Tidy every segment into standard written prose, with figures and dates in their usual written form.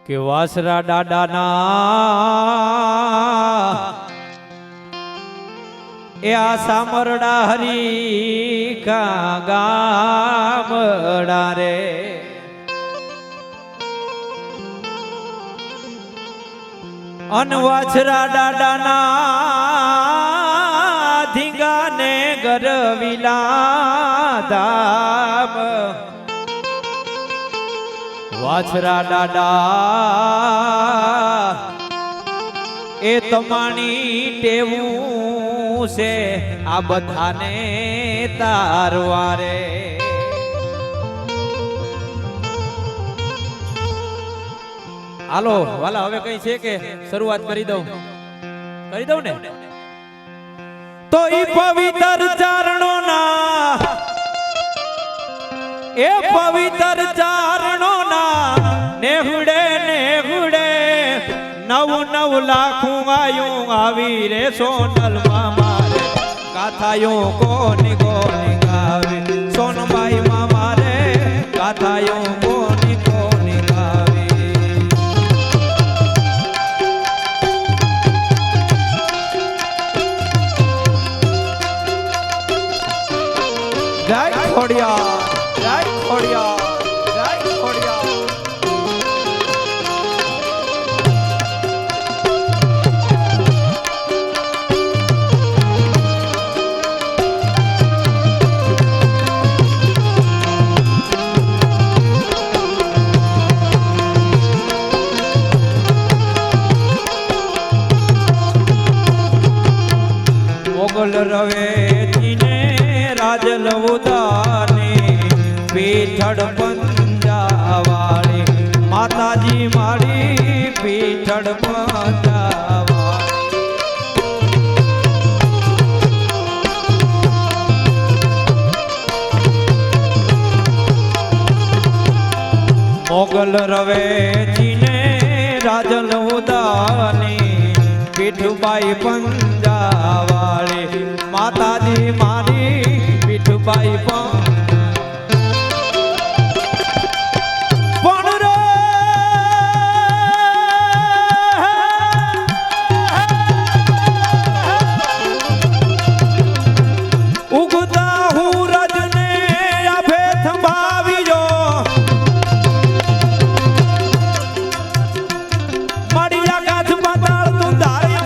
કે વાસરા દાદાના એ આ સામરડા હરી કા ગામડા રે અન વાછરા દાદાના ધીંગાને ગરવિલા ધામ વાછરા દાદા એ તમારી ટેવું છે આ બધાને તારવારે હાલો વાલા હવે કઈ છે કે શરૂઆત કરી દઉં ને તો ઈ પવિત્ર ચરણો ના એ પવિત્ર ચરણો ના નેહુડે નવ લાખું આયું આવી રે સોનલ મામા રે ગાથાયો કોની ગાવે સોનબાઈ મામા રે ગાથાયો કોની ગાવે જય ખોડિયા જય ખોડિયા જય ખોડિયા મોગલ રવે તીને રાજલ ઉદાની પીઠડ પંજાવાળી માતાજી મારી પીઠડ પંજાવાળી મોગલ રવે તીને રાજલ ઉદાની પીઠુબાઈ પંજાવાળી માતાજી મારી પીઠુબાઈ ઉગતા હું રજને અભેથ ભાવ્યો મળ્યા કાથ પાતાળ તું ધારી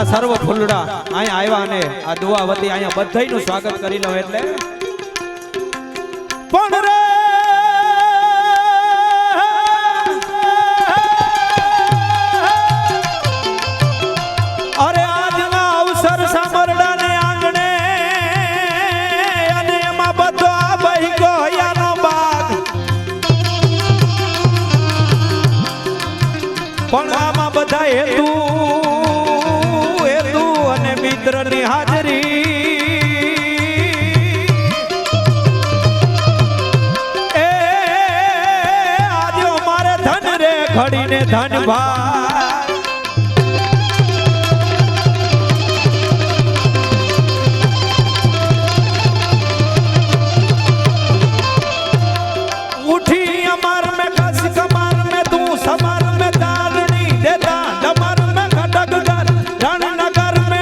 સર્વ ફૂલડા અહીંયા આવ્યા અને આ દુઆ વતી અહીંયા બધાયનું સ્વાગત કરી લો એટલે પણ રે અરે આજના અવસર સામરડાને આંગણે અને એમાં બધો આ બહી ગયાનો બાગ પણ આમાં બધા હેતુ મિત્રની હાજરી એ આજે મારે ધન રે ઘડીને ધન ભાઈ ઉઠી અમાર में कस कमार में तू समार में दारनी देता डमर में खटक कर रणनगर में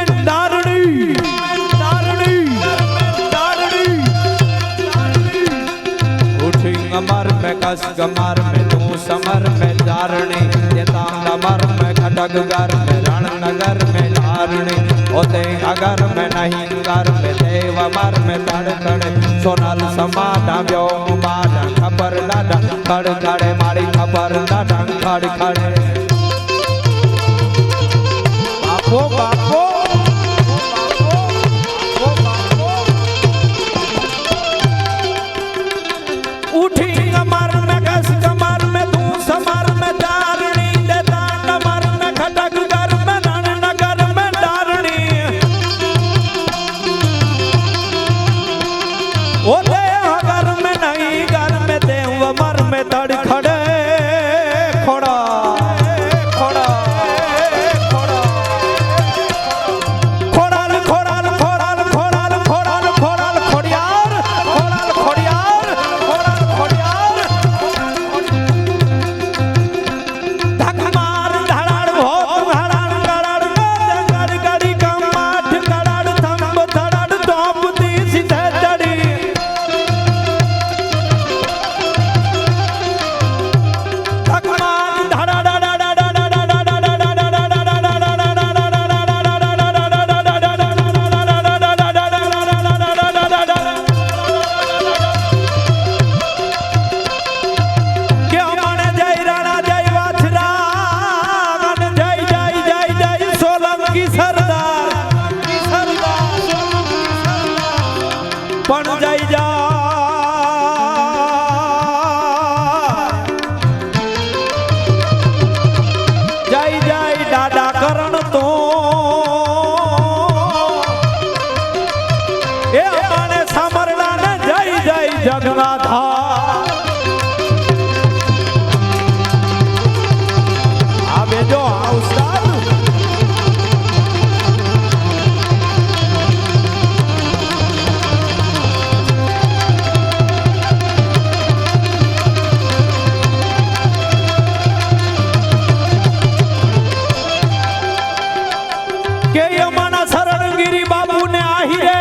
कस कमर में तू समर में चारणी ये तांडमर में खटकगर में रणनगर में धारणी होते अगर में नहीं कर में देवमर में तड़तड़े सोनल समाडा व्योम बाडा खबर डाडा खड़खड़े मारी खबर डाडा खड़खड़े बापो बापो उठी कमर में कस कमर में तू समर में चारणी देता कमर में खटक घर में रणनगर में डारणी ओ दे घर में नहीं घर में देवमर में तड़खड़े खोड़ा खोड़ा खोड़ाल खोड़ाल खोड़ाल खोड़ाल खोड़ाल खोड़ाल खोड़ियार खोड़ाल खोड़ियार खोड़ाल खोड़ियार धक मार धड़ाड़ भोत हड़ाड़ गड़ाड़ गड़ गड़ी कम माठ गड़ाड़ थंब धड़ाड़ टोप दी सीधे चढ़ी धक मार धड़ाड़ क्यों मन जय राणा जय वाछरा मन जय जय जय जय सोलंकी सरदार पण जय जा जय जय दादा करण तो ए माने समरला ने जय जय जगन्नाथा आवे जो उस्ताद के यमना शरणगिरी बाबू ने आही रे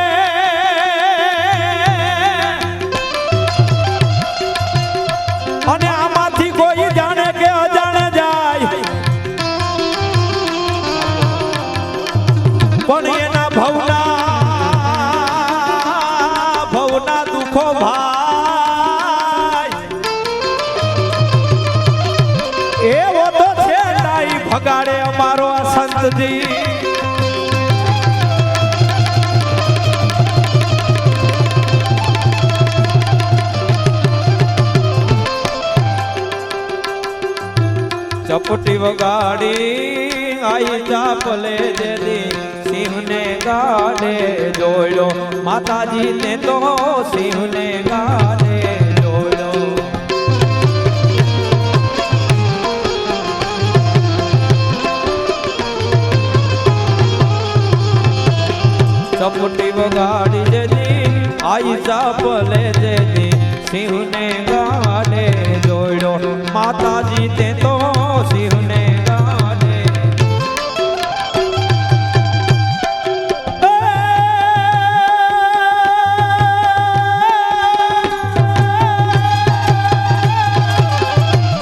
અને આમાંથી કોઈ જાણે કે અજાણે જાય પણ એના ભવના દુખો ભાઈ એવો તો છે નાઈ ભગાડે અમારો આ સંતજી चपटी वगाड़ी आई चापले देदी सिंह ने गाड़े जोड़ो माताजी ने तो सिंह ने गाड़े जोड़ो चपटी वगाड़ी देदी आई चापले देदी सिंह ने गाड़े जोड़ो माताजी ते तो सिंह ने गाड़े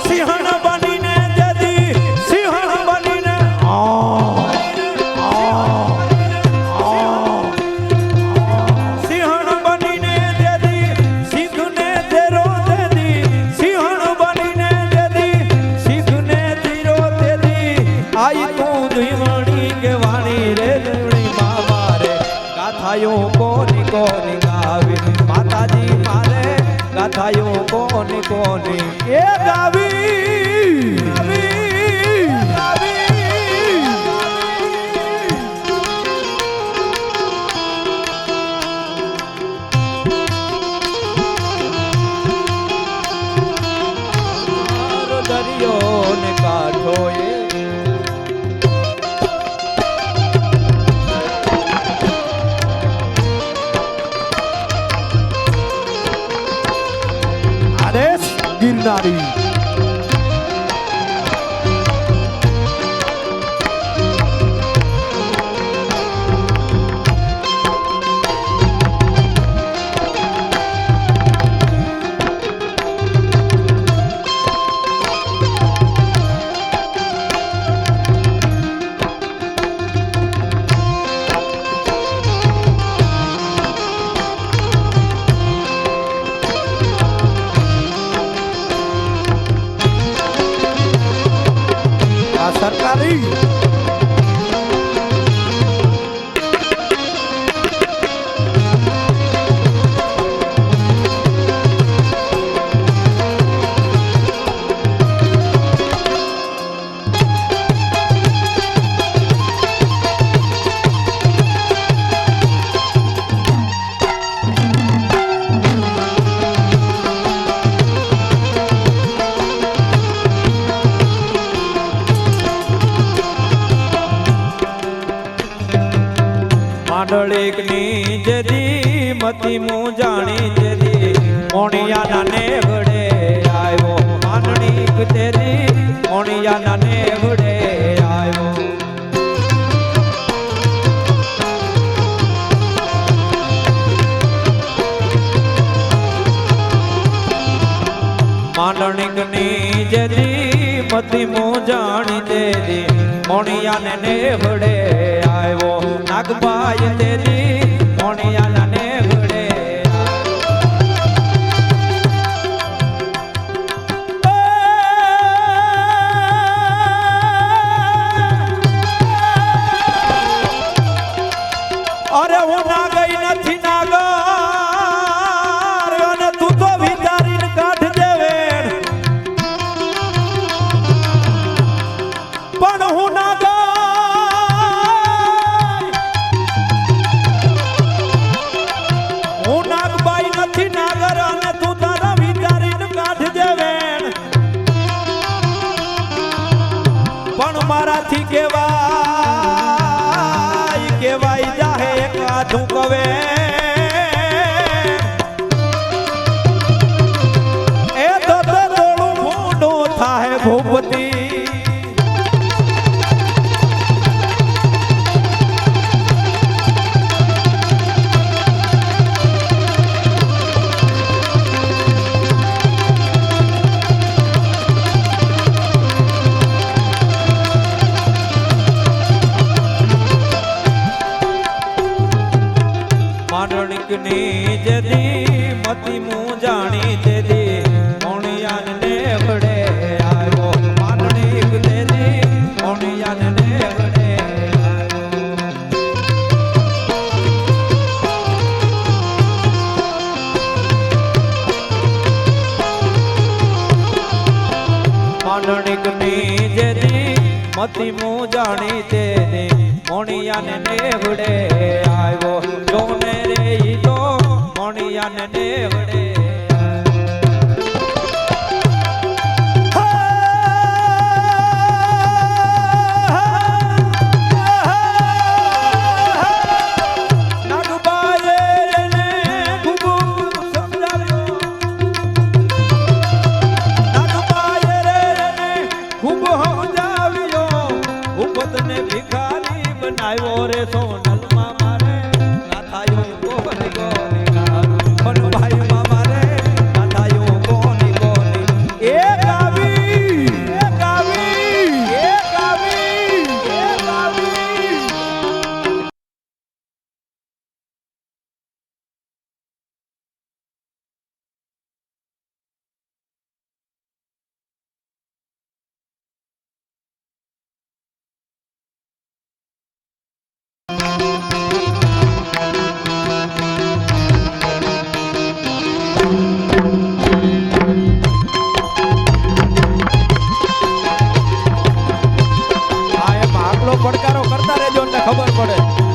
सिंहण बनी ने जदी सिंहण बनी ने सिंहण बनी ने जदी सिंह ने तेरो देदी सिंहण बनी ने जदी सिंह ने तेरो देदी आई तू दुईवणी के वाणी रे दुईवणी मामा रे गाथायो कोनी कोनी गावी माताजी मारे गाथायो कोनी कोनी ए गावी गावी गावी दरियो ने काठो ये आदेश गिरनारी માંડણીકની જેદી મતી મું જાણી તેદી મોણિયાના નેવડે આવ્યો માંડણીક તેદી મોણિયાના નેવડે આવ્યો માંડણીકની જેદી મતી મું જાણી તેદી મોણિયાને નેવડે આવ્યો નાગબાઈ તેદી મોણિયાના નેવડે અરે હું ના ગઈ નથી નાગર અને તું તો વિચારીને કાઢ દેવે પણ હું ના મારાથી કેવાય જાહે કાઢું કવે એ તો તોડું મોઢું થાય ભૂપતી માંડણીકની જેદી મતી મું જાણી તેદી મોણિયાને નેવડે આવ્યો માંડણીક તેદી મોણિયાને નેવડે માંડણીકની જેદી મતી મું જાણી તેદી મોણિયાને નેવડે આવ્યો જોને રે ઈ તો મોણિયાને નેવડે આવ્યો રે સોનલ માં મારે ના થાયો કોની કોની પણ ભાઈ માં મારે ના થાયો કોની કોની એ ગાવી એ ગાવી એ ગાવી એ ગાવી પડકારો કરતા રહેજો ને ખબર પડે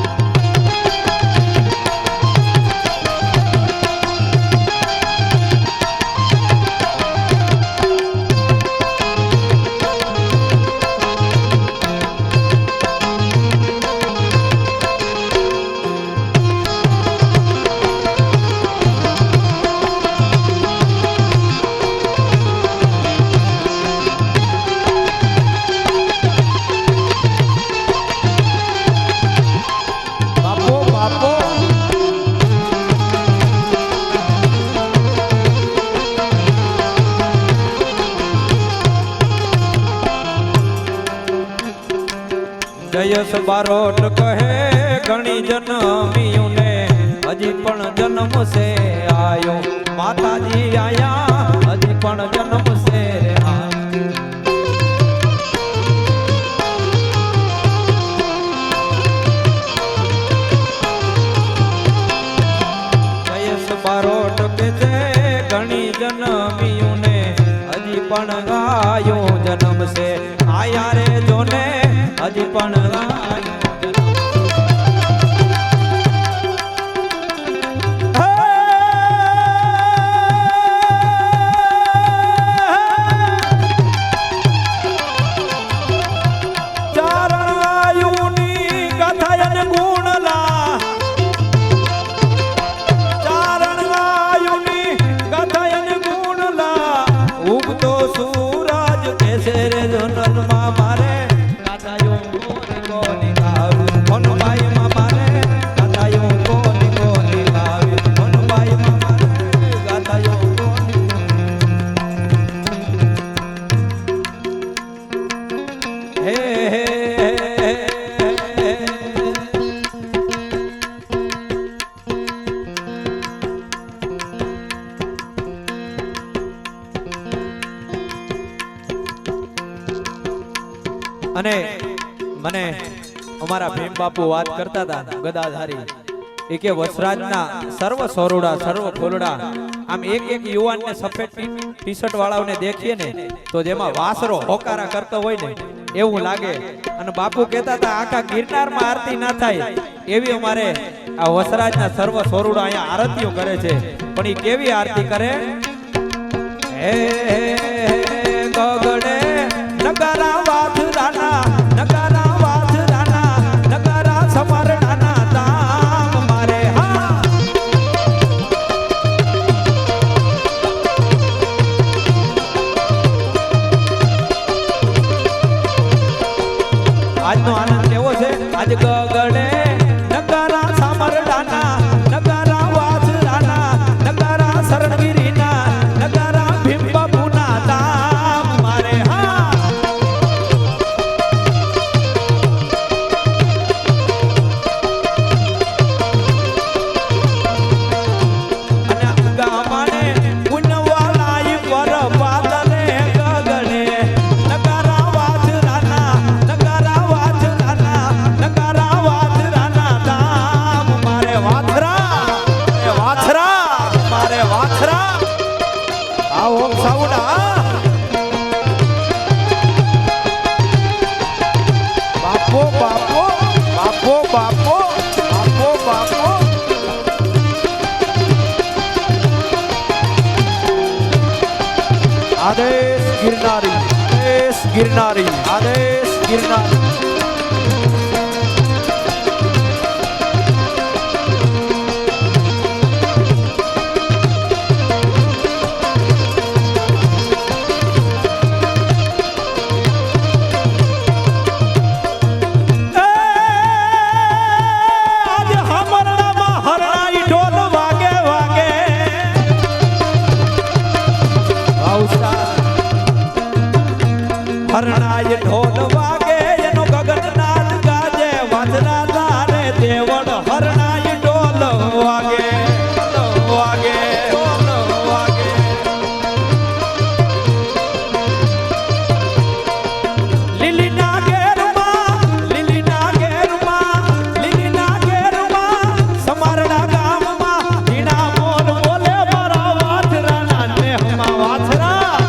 જયસ બારોટ કહે ઘણી જન્મ્યું ને હજી પણ જન્મ છે આયો માતાજી આયા હજી પણ જન્મ છે જયસ બારોટ કે છે ઘણી જન્મ્યું ને હજી પણ આયો જન્મ છે આયા રે જોને હજી પણ અને મને અમારા ભીમ બાપુ વાત કરતા હતા ગદાધારી એ કે વસરાજના સર્વ સોરુડા સર્વ ફોલડા આમ એક એક યુવાનને સફેદ ટી શર્ટ વાળાઓને દેખીએ ને તો જેમાં વાસરો હોકારા કરતો હોય ને એવું લાગે અને બાપુ કહેતા હતા આખા ગિરનારમાં આરતી ના થાય એવી અમારે આ વસરાજના સર્વ સોરુડા અહીંયા આરતીઓ કરે છે પણ એ કેવી આરતી કરે હે ગગડે નગારા વાથરાના નગારા વાથરાના નગારા સમરણાના તામ મારે હા આજનો આનંદ કેવો છે આજ ગગડે નગારા સમરણાના નગારા વાથરાના નગારા શરણગીરીના નગારા ભીમ બાપુના તામ મારે હા आदेश गिरनारी आदेश गिरनारी હરણાય ઢોલ વાગે એનો ગગનનાદ ગાજે વાજરા તારે દેવળ હરણાય ઢોલ વાગે વાગે ઢોલ વાગે લીલીના ઘેરમાં લીલીના ઘેરમાં લીલીના ઘેરમાં સમારણા ગામમાં ઝીણા મોર બોલે મારા વાછરાના નેહમાં વાછરા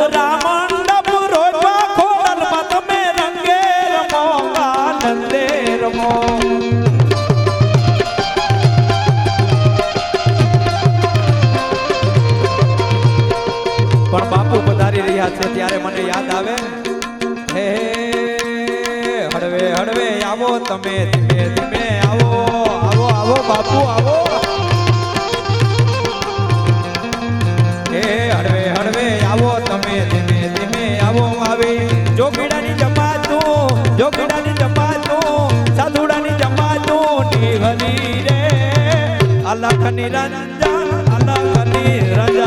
મથુરા મંડપ રોજવા ખોડલમાં તમે રંગે રમો આનંદે રમો. પણ બાપુ પધારી રહ્યા છે ત્યારે મને યાદ આવે, હે હળવે હળવે આવો તમે, ધીમે ધીમે આવો આવો આવો બાપુ આવો. હે હળવે હળવે આવો તમે, ધીમે ધીમે આવો. આવી જોગીડાની જમાતું, જોગીડાની જમાતું, સાધુડાની જમાતું નિહરી રે અલખ નિરંજન, અલખ નિરંજન.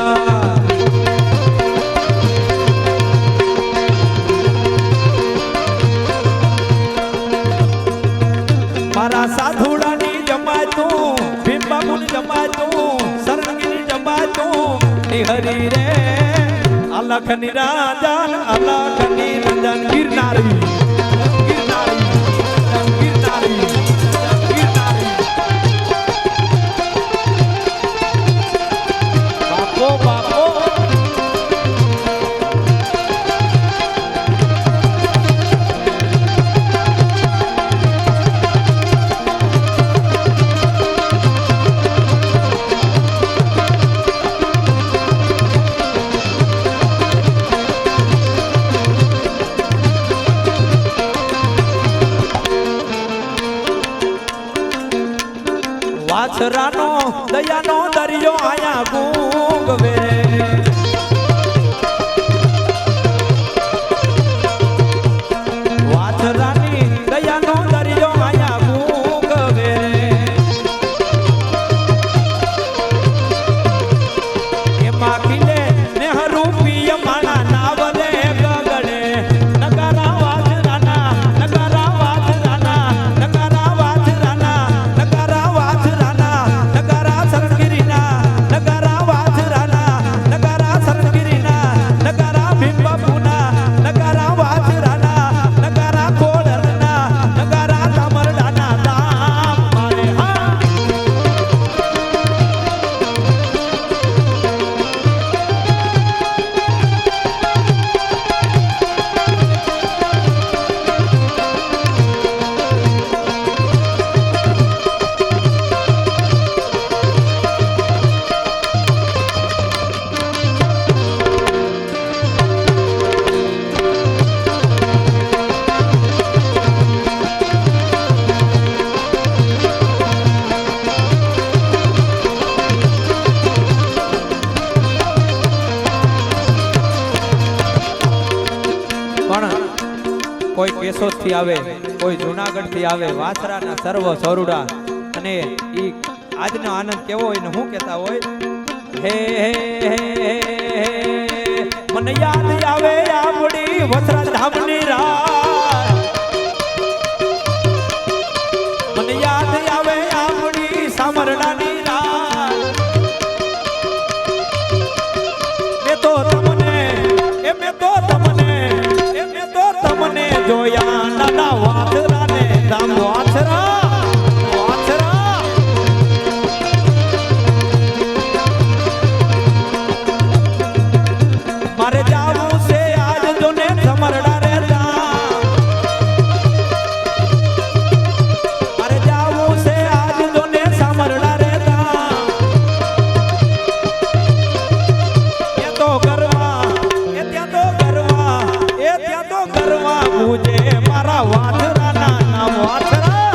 મારા સાધુડાની જમાતું, ભીમબાબુની જમાતું, શરણગીરી જમાતું નિહરી રે અલખ નિરંજન, અલખ નિરંજન. ગિરનારી ગિરનારી ગિરનારી ગિરનારી. બાપો બાપો વાછરાનો દયાનો દરિયો આયા ગુંગવે. વાછરાની દયાનો દરિયો આયા ગુંગવે. એમાં ખીલે નેહરૂપી માણા નાવલે ગગડે. નગારા વાછરાના, નગારા વાછરાના, નગારા વાછરાના, નગારા વાછરાના, નગારા શરણગીરીના, નગારા વાછરાના, નગારા શરણગીરીના, નગારા ભીમબાપુના, નગારા વાછરાના, નગારા ખોડલના, નગારા તામરડાના ધામ મારે. હા કોઈ કેશોદ થી આવે, કોઈ જુનાગઢ થી આવે, વાછરાના સર્વ સરુડા. અને ઈ આજનો આનંદ કેવો હોય ને શું કહેતા હોય, હે મને યાદ આવે આપણી વસરા ધામની રાત. મને યાદ આવે આપણી સામરડાની રાત. મેં તો તમને, મેં તો તમને, મેં તો તમને જોયા નાના વાછરાને ધામ. વાછરા વાછરા મારે જાવું છે આજ જોને સમરડા રે ધામ. મારે જાવું છે આજ જોને સમરડા રે ધામ. એ તો કરવા, એ ત્યાં તો કરવા, એ ત્યાં તો કરવા પૂજે મારા વાછરાના નામ. વાછરા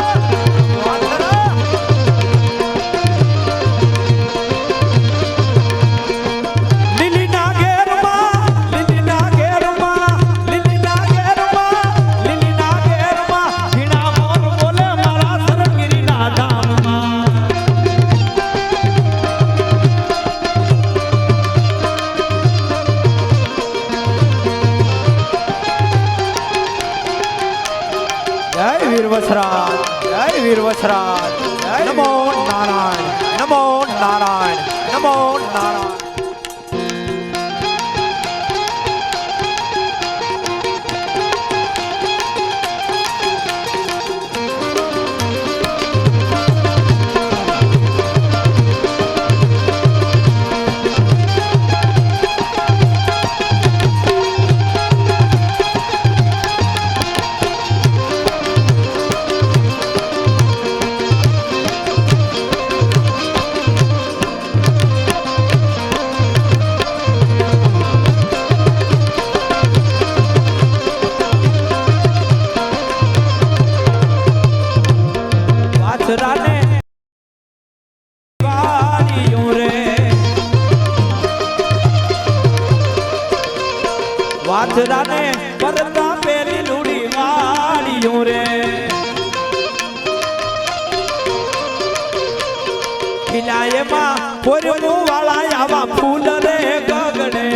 વાછરા લીલીના ઘેરમાં, લીલીના ઘેરમાં, લીલીના ઘેરમાં, લીલીના ઘેરમાં ઝીણા મોર બોલે મારા શરણગીરીના ધામમાં. જય વીર વસરાજ, જય વીર વસરાજ, નમો નારાયણ, નમો નારાયણ, નમો નારાયણ. વાછરાને પરતા પેલી લૂડી વાળ્યું રે ખીલાયેમાં પોરમું વાળા આવા ફૂલ રે ગગડે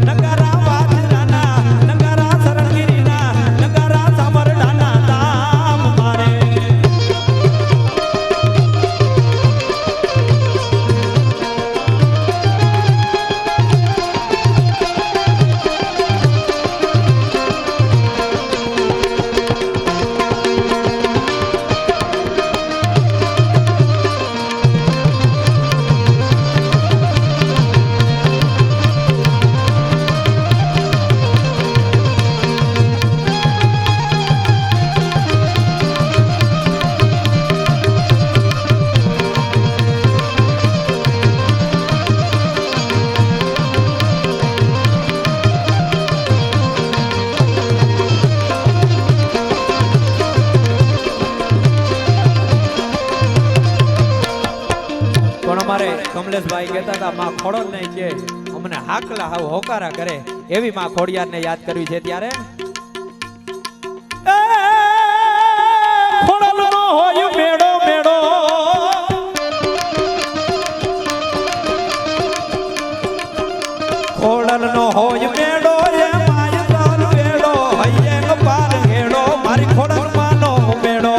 નગરા વાછરાના નગરા શરણગીરીના નગરા સામરડાના દામ મારે કમલેશભાઈ કહેતા હતા માં ખોડો નહીં કે અમને હાકલા હાવ હોકારા કરે એવી માં ખોડિયારને યાદ કરવી છે ત્યારે ખોડલનો હોય મેળો મેળો ખોડલનો હોય મેળો રે માય તાર વેડો હૈયે પાર ઘેડો મારી ખોડલમાંનો મેળો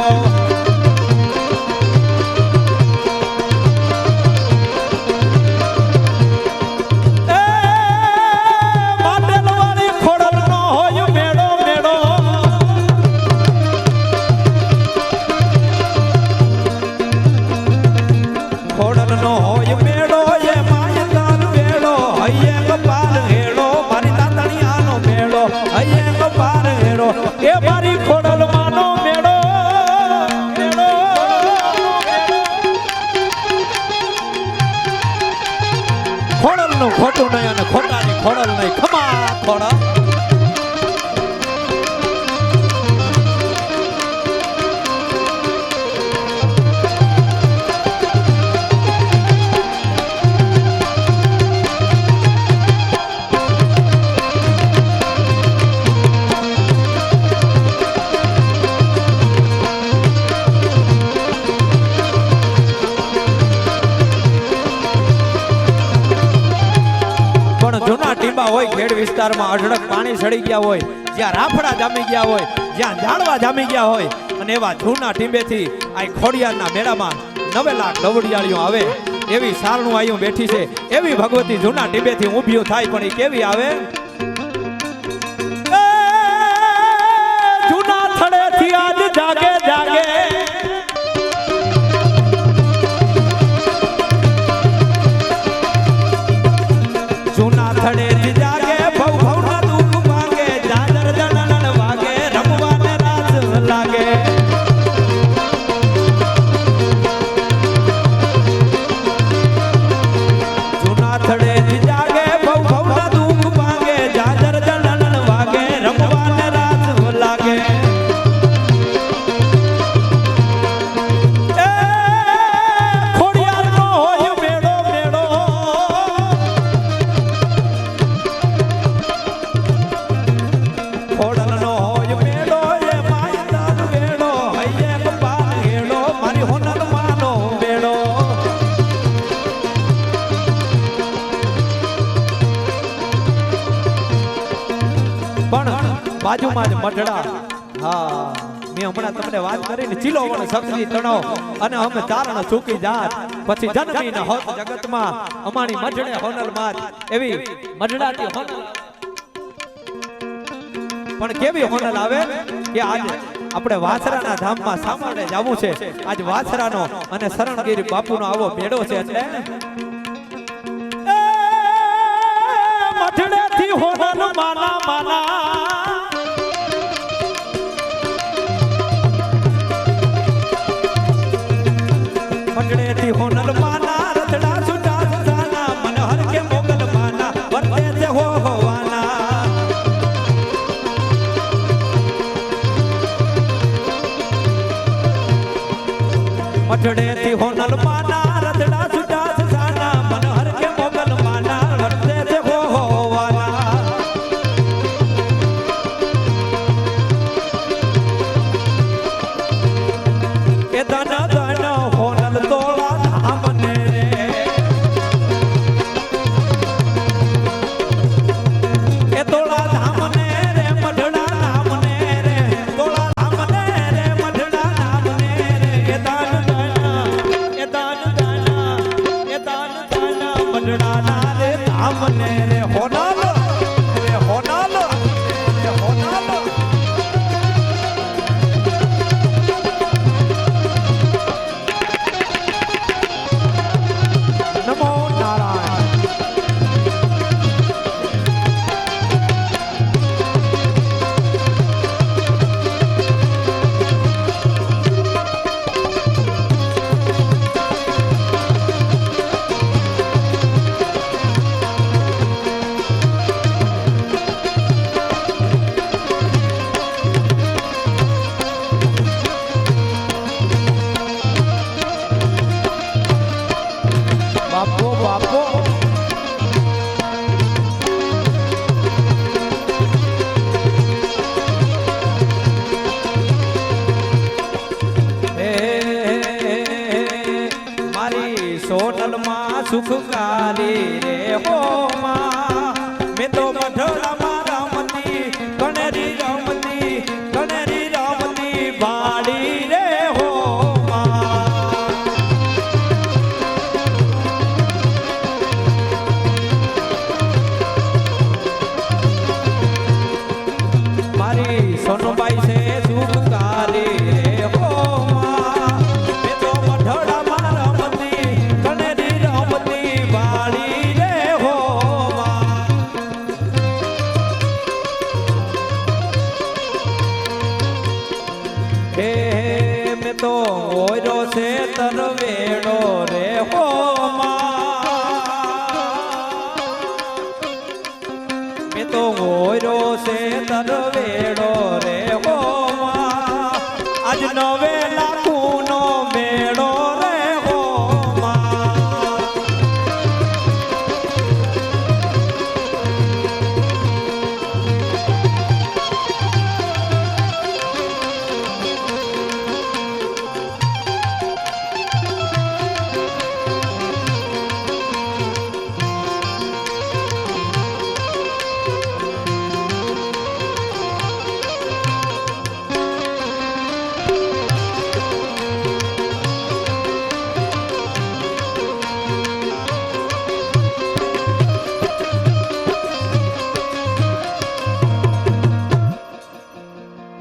એ મારી ખોડલ માનો મેળો મેળો ખોડલ નું ખોટું નહીં અને ખોટાની ખોડલ નહીં ખમા ખોડા જૂના ટીંબા હોય ખેડ વિસ્તારમાં અઢળક પાણી સડી ગયા હોય જ્યાં રાફડા જામી ગયા હોય જ્યાં ઝાડવા જામી ગયા હોય અને એવા જૂના ટીંબેથી આ ખોડિયારના મેળામાં 9 લાખ દવડિયાળીઓ આવે એવી સારણું આયું બેઠી છે એવી ભગવતી જૂના ટીંબેથી ઊભી થાય પણ એ કેવી આવે જૂના થડેથી આજ જાગે જાગે જૂના થડેથી જાગે ભવ ભવના દુઃખ ભાગે જાજર જનન વાગે રમવાને રાસ લાગે જૂના થડેથી જાગે ભવ ભવના દુઃખ ભાગે જાજર જનન વાગે રમવાને રાસ લાગે ખોડિયારનો હોય મેળો મેળો ખોડલનો હોય મેળો એ માય તાર વેડો હૈયે પાર ઘેડો મારી હોનલ માનો બેડો પણ બાજુમાં જ મઢડા હા મેં હમણાં તમને વાત કરીને ચિલોવણ સબજી તણો અને અમે ચારણ ચૂકી જાત પછી જન્મી ન હોત જગતમાં અમારી મઢડે હોનલ માત એવી મઢડાથી હોનલ પણ કેવી હોનલ આવે કે આજે આપણે વાછરાના ધામમાં સામાડે જવું છે આજ વાછરાનો અને શરણગીરી બાપુનો આવો મેળો છે એટલે મઢડેથી હોનલ માના માના મઢડેથી હોનલ માના રથડા સુટા સાના મનહર કે મોગલ માના વર્તે છે હો હોવાના મઢડેથી હોનલ માના રથડા સુટા સાના મનહર કે મોગલ માના વર્તે છે હો હોવાના સુખકારી રે હો માં મેં તો મઢડામાં રમતી કનેરી રમતી કનેરી રમતી વાડી રે હો મારી સોનુબાઈ છે સુખકારી રે હો માં મેં તો મઢડામાં રમતી કનેરી રમતી વાડી રે હો હે મેં તો ઓયરો છે તરવેડો રે હો મેં તો ઓયરો છે તરવેડો રે હો આજ નવે લાખુનો મેળો રે હો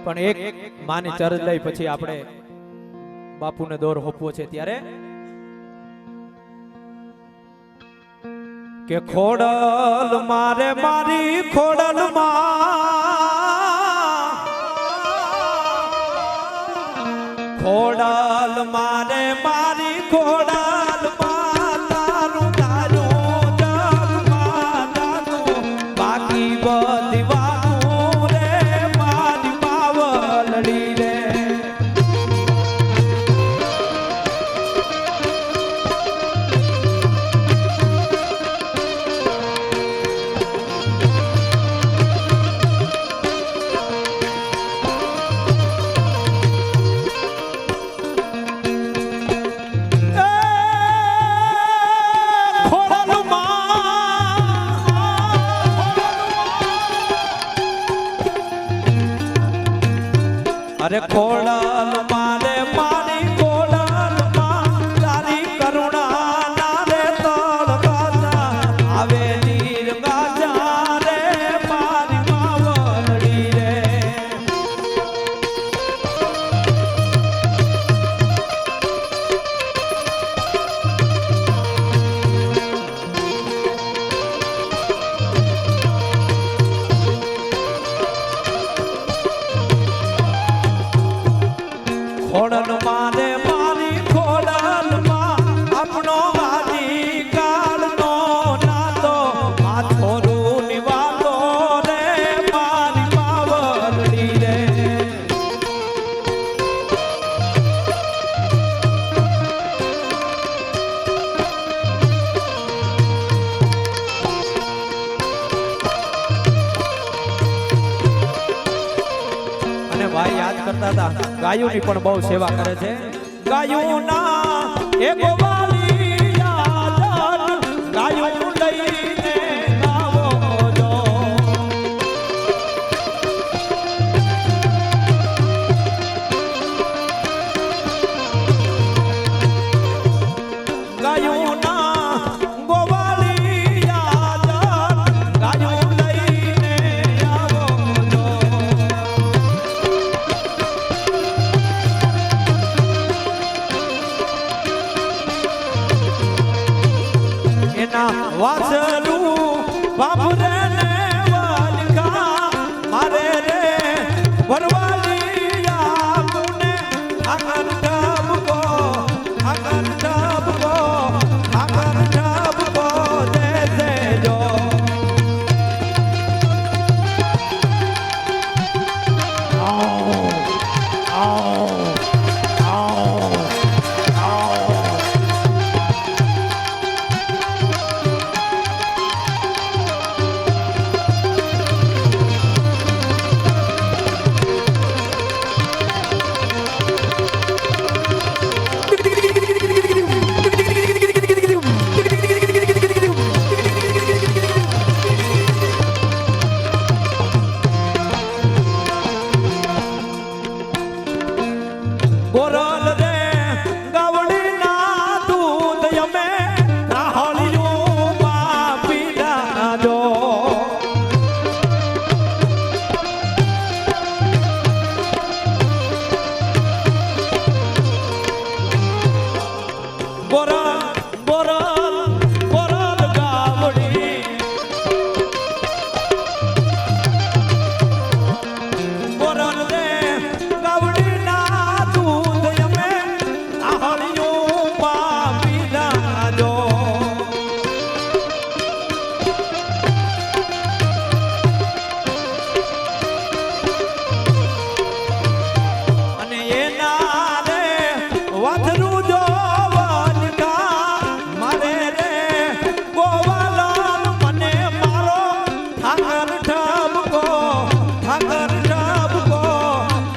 પણ એક માની ચરજ લઈ પછી આપણે બાપુને દોર હોપવો છે ત્યારે કે ખોડલ મારે મારી ખોડલ ખોડલ મારે મારી ખોડલ તારું તારું જગમાં તારું બાકી બધી વાતું રે મારી પાવલડી રે અરે ખોડલ મારે મારી ખોડલ તારી કરુણા ના રે તળ ગાજા આવે નીર ગાજા રે મારી માવલડી રે ખોડલ મારે મારી ખોડલ માં આપણો આદિ કાળનો નાતો આ છોરું નિવાલો રે મારી માવલડી રે અને ભાઈ યાદ કરતા હતા ગાયોની પણ બહુ સેવા કરે છે ગાયોના એક વાલી યાદ ગાયો લઈને ગાવો જો ગાયોના ગોવાલી યાદ ગાયો લઈને આવો જો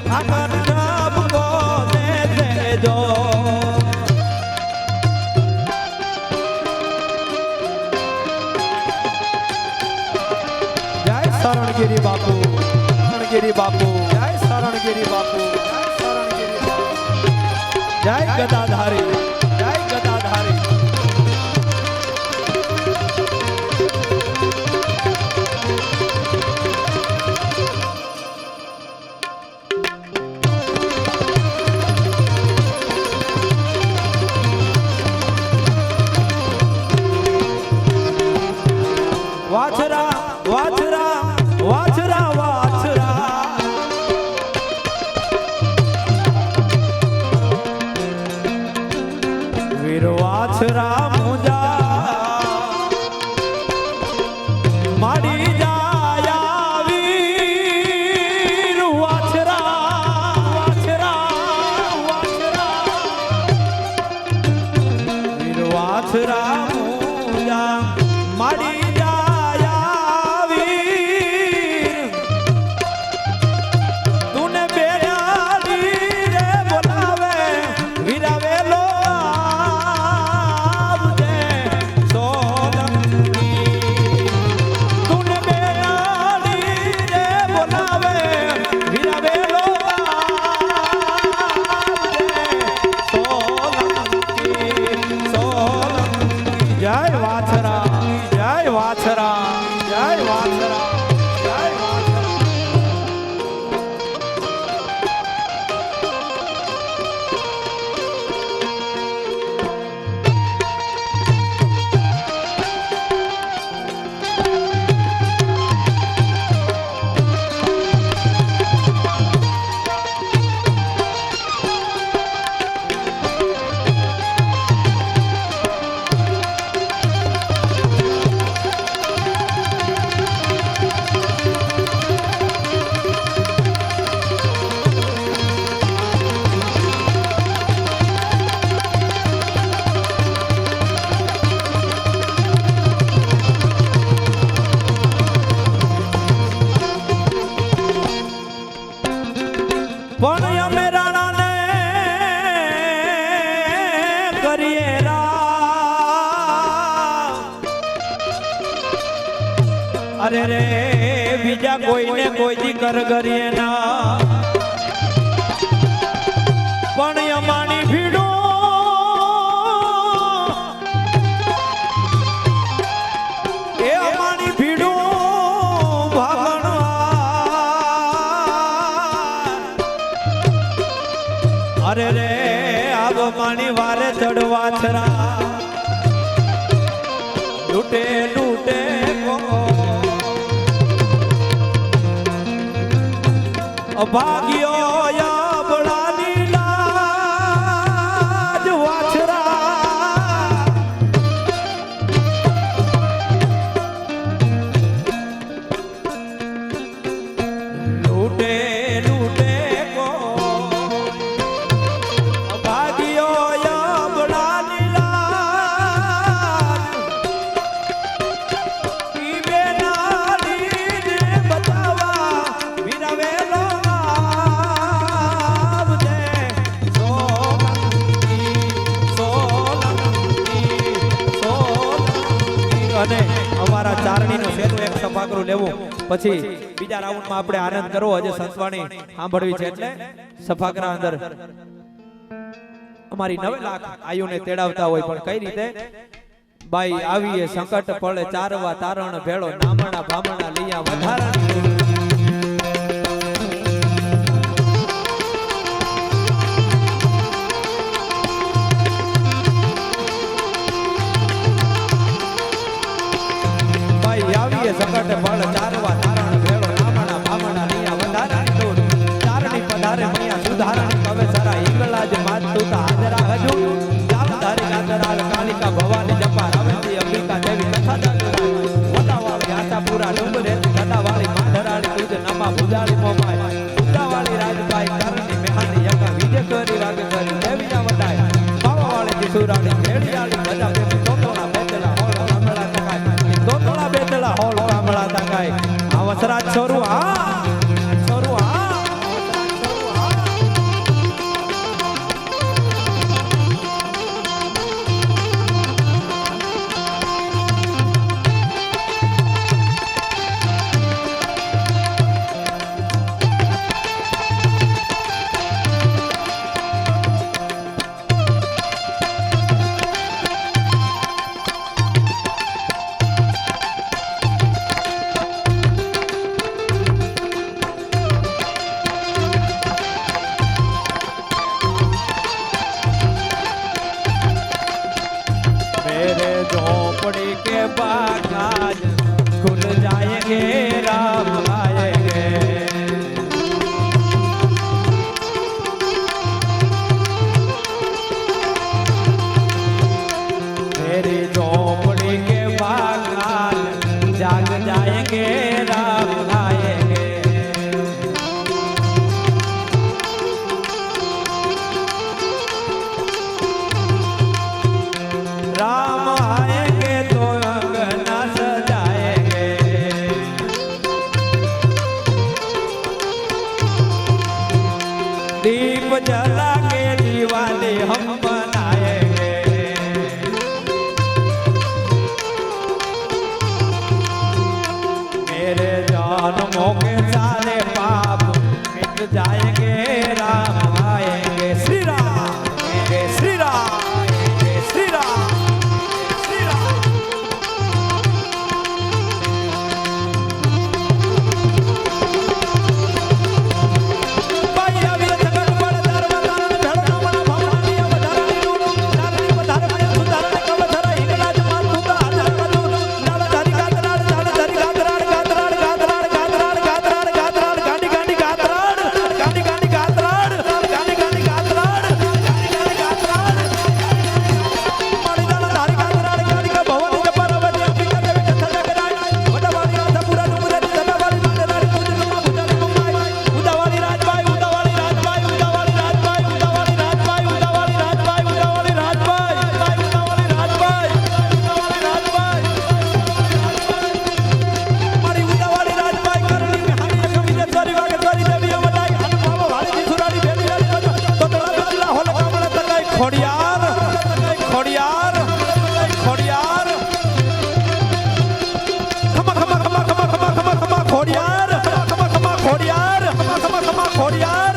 ઠાકર ઠપકો દેજો જય શરણગીરી બાપુ શરણગીરી બાપુ જય શરણગીરી બાપુ જય ગદાધારી જય ગદાધારી વાછરા વાછરા વાછરા વાછરા વીર વાછરા મુજા માડી જાયા વીર વાછરા વાછરા વાછરા વીર વાછરા મુજા માડી પણ અમે રાણાને કરીએ અરે રે બીજા કોઈને કોઈ દી કર કરીએ ના પણ અમારી ભીડો એ અમારી ભીડો અરે રે આવો માણી વારે ચડવા છરા લૂટે લૂટે અભાગ્યો યાબડાની લાજ વાછરા લૂટે લૂટે અને અમારા ચારણીનો સેનું એક સભાગૃહ લેવું પછી બીજા રાઉન્ડમાં આપણે આનંદ કરવો હજે સંતવાણી સાંભળવી છે એટલે સભાગૃહ અંદર અમારી 9 લાખ આયુને તેડાવતા હોય પણ કઈ રીતે બાઈ આવીએ સંકટ પડે ચારવા તારણ ભેળો નામણા ભામણા લઈયા વધારાની સંકટ બળ ચારવા તારણ ભેળો નામણા ભામણા લઈયા વધારાની દૂર ચારણી પધારે મૈયા સુધારણી કવે સરા ઈંગલાજ માત તુતા હાજરા હજુ જામધારી ગાતરાલ કાલિકા ભવાની જપા રાવતી અંબિકા દેવી કથા દાદરાય વટાવાળી આશાપુરા ડુંગરે કથાવાળી માધરાળી તુજ નમા ભુજાળી મોમાય ઉદ્રાવાળી રાજબાઈ કરણી મેહાની યકા વિજયકરી વાગે કરી દેવીના વટાય બાવાવાળી દિસુરાણી ભેડિયાળી ગજા દેવી તોતોણા બેતલા હોળ કામળા તકાય તોતોણા બેતલા હોળ કામળા તકાય આ વસરાજ છોરું આ दीप जला के दिवाली हम मनाएंगे मेरे जन्मों के सारे पाप मिट जाएंगे राम आएंगे श्री राम श्री राम श्री राम श्री राम खोड़ियार खोड़ियार खोड़ियार खमा खमा खमा खमा खमा खमा खमा खोड़ियार खमा खमा खोड़ियार खमा खमा खमा खोड़ियार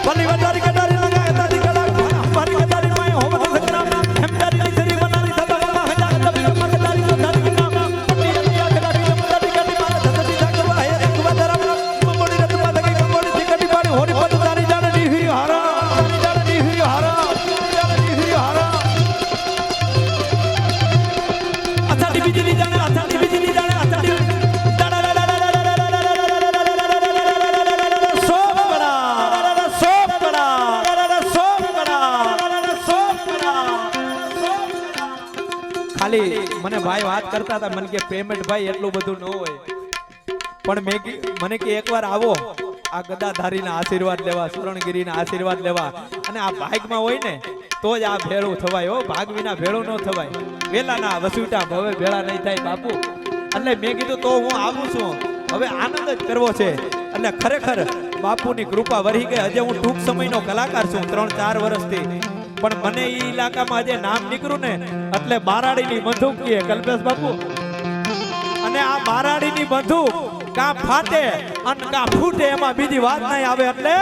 बली बजारी कटारी लगा दादी कला हमारी कटारी में हो बता सकना हम दारी नहीं सरी बनानी सदा बना है जान तभी हम कटारी को दारी की नाम पट्टी लिया कटारी हम दारी कटी मार धरती जाके है एक बदरम मम्मड़ी रत माता की कंबोड़ी थी कटी पाड़ी होरी पद दारी जान दी हुई हारा जान दी हुई हारा जान दी हुई हारा अच्छा दी बिजली जाने अच्छा दी बिजली जाने अच्छा दी ખાલી મને ભાઈ વાત કરતા હતા મને કે પેમેન્ટ ભાઈ એટલું બધું ન હોય પણ મને કે એકવાર આવો આ ગદાધારીના આશીર્વાદ લેવા સુરણગીરીના આશીર્વાદ લેવા અને આ ભાગમાં હોય ને તો જ આ ભેળું થવાય હો ભાગ વિના ભેળું ન થવાય વેલાના વસુટા ભવે ભેળા નહીં થાય બાપુ એટલે મેં કીધું તો હું આવું છું હવે આનંદ જ કરવો છે એટલે ખરેખર બાપુની કૃપા વરી ગઈ હજે હું ટૂંક સમયનો કલાકાર છું 3-4 વર્ષથી પણ મને ઈ ઇલાકામાં જે નામ નીકળ્યું ને એટલે બારાડીની બંદૂક કહે કલ્પેશ બાપુ અને આ બારાડીની બંદૂક કા ફાટે અને કા ફૂટે એમાં બીજી વાત નહીં આવે એટલે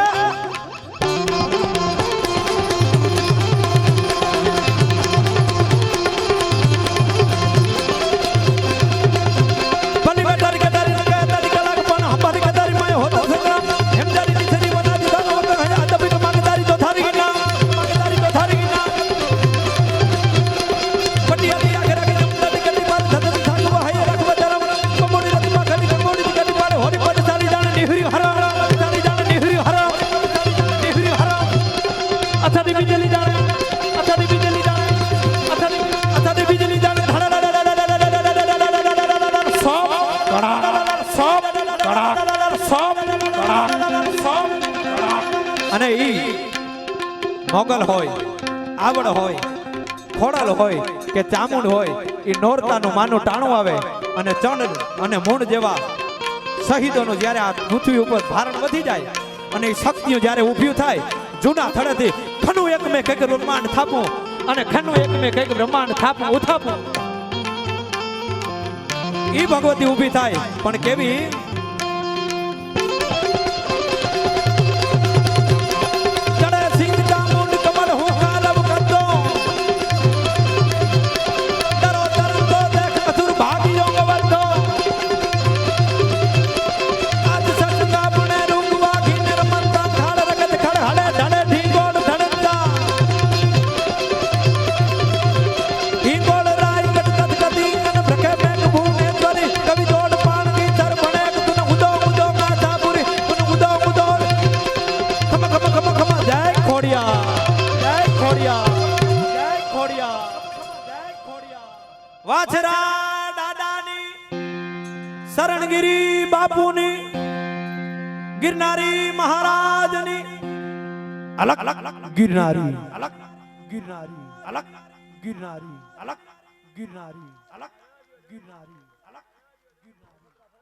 અને ઈ મોગલ હોય આવડ હોય ખોડલ હોય કે ચામુંડ હોય ઈ નોરતાનું માનું ટાણું આવે અને ચંડ અને મૂંડ જેવા શહીદોનું જ્યારે આ પૃથ્વી ઉપર ભારણ વધી જાય અને એ શક્તિઓ જ્યારે ઊભી થાય જૂના થડેથી ખનું એક મેં કંઈક બ્રહ્માંડ થાપું અને ખનું એક મેં કંઈક બ્રહ્માંડ થાપું ઉથાપું ઈ ભગવતી ઊભી થાય પણ કેવી વાછરા દાદાની શરણગીરી બાપુની ગિરનારી મહારાજની અલગ ગિરનારી અલગ ગિરનારી અલગ ગિરનારી અલગ ગિરનારી અલગ ગિરનારી